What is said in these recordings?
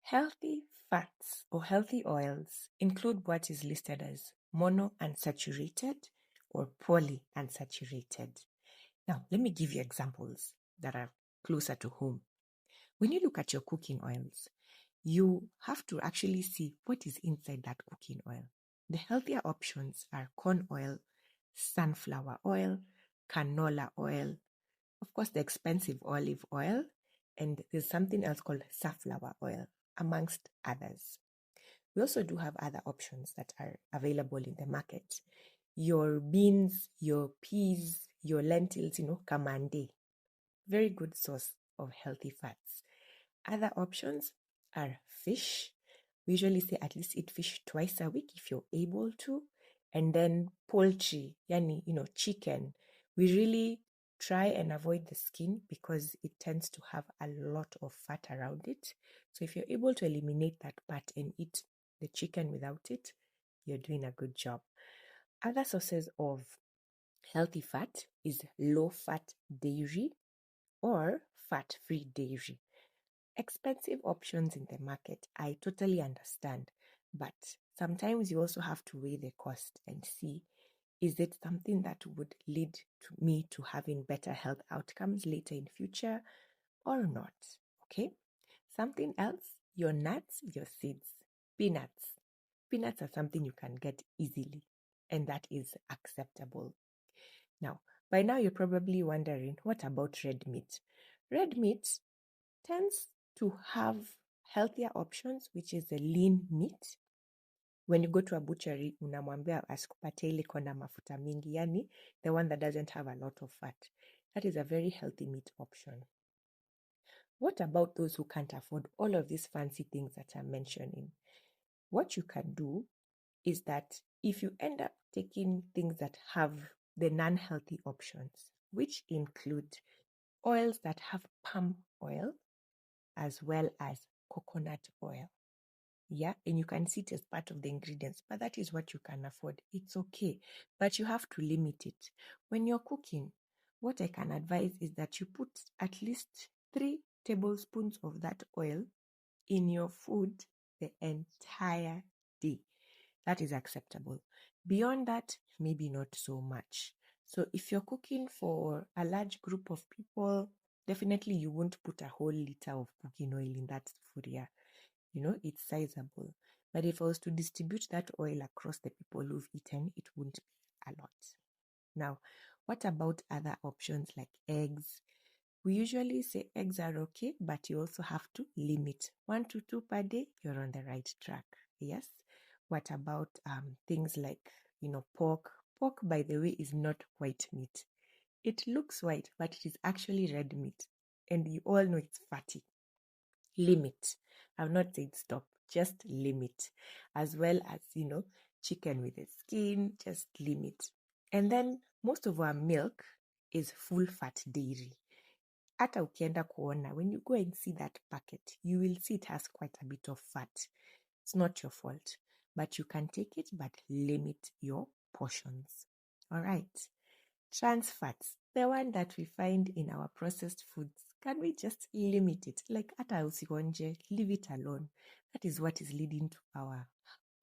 Healthy fats or healthy oils include what is listed as monounsaturated or polyunsaturated. Now, let me give you examples that are closer to home. When you look at your cooking oils, you have to actually see what is inside that cooking oil. The healthier options are corn oil, sunflower oil, canola oil, of course, the expensive olive oil, and there's something else called safflower oil, amongst others. We also do have other options that are available in the market. Your beans, your peas, your lentils, kamande. Very good source of healthy fats. Other options are fish. We usually say at least eat fish twice a week if you're able to. And then poultry, yani, chicken. We really try and avoid the skin because it tends to have a lot of fat around it. So if you're able to eliminate that part and eat the chicken without it, you're doing a good job. Other sources of healthy fat is low-fat dairy or fat-free dairy. Expensive options in the market, I totally understand, but sometimes you also have to weigh the cost and see, is it something that would lead to me to having better health outcomes later in future or not? Okay. Something else, your nuts, your seeds, peanuts. Peanuts are something you can get easily, and that is acceptable. Now, by now you're probably wondering, what about red meat? Red meat tends to have healthier options, which is the lean meat. When you go to a butchery, unamwambia asikupatie ile iko na mafuta mingi, yani the one that doesn't have a lot of fat. That is a very healthy meat option. What about those who can't afford all of these fancy things that I'm mentioning? What you can do is that if you end up taking things that have the non-healthy options, which include oils that have palm oil as well as coconut oil. Yeah, and you can see it as part of the ingredients, but that is what you can afford. It's okay, but you have to limit it. When you're cooking, what I can advise is that you put at least 3 tablespoons of that oil in your food the entire day. That is acceptable. Beyond that, maybe not so much. So if you're cooking for a large group of people, definitely you won't put a whole liter of cooking oil in that food. Yeah, it's sizable. But if I was to distribute that oil across the people who've eaten, it wouldn't be a lot. Now, what about other options like eggs? We usually say eggs are okay, but you also have to limit 1 to 2 per day. You're on the right track. Yes. What about things like, pork? Pork, by the way, is not white meat. It looks white, but it is actually red meat. And you all know it's fatty. Limit. I've not said stop, just limit. As well as, chicken with the skin, just limit. And then most of our milk is full fat dairy. Hata ukienda kuona, when you go and see that packet, you will see it has quite a bit of fat. It's not your fault, but you can take it, but limit your portions. All right. Trans fats, the one that we find in our processed foods, can we just limit it? Like hata usikonje, leave it alone. That is what is leading to our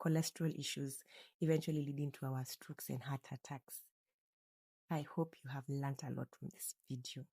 cholesterol issues, eventually leading to our strokes and heart attacks. I hope you have learned a lot from this video.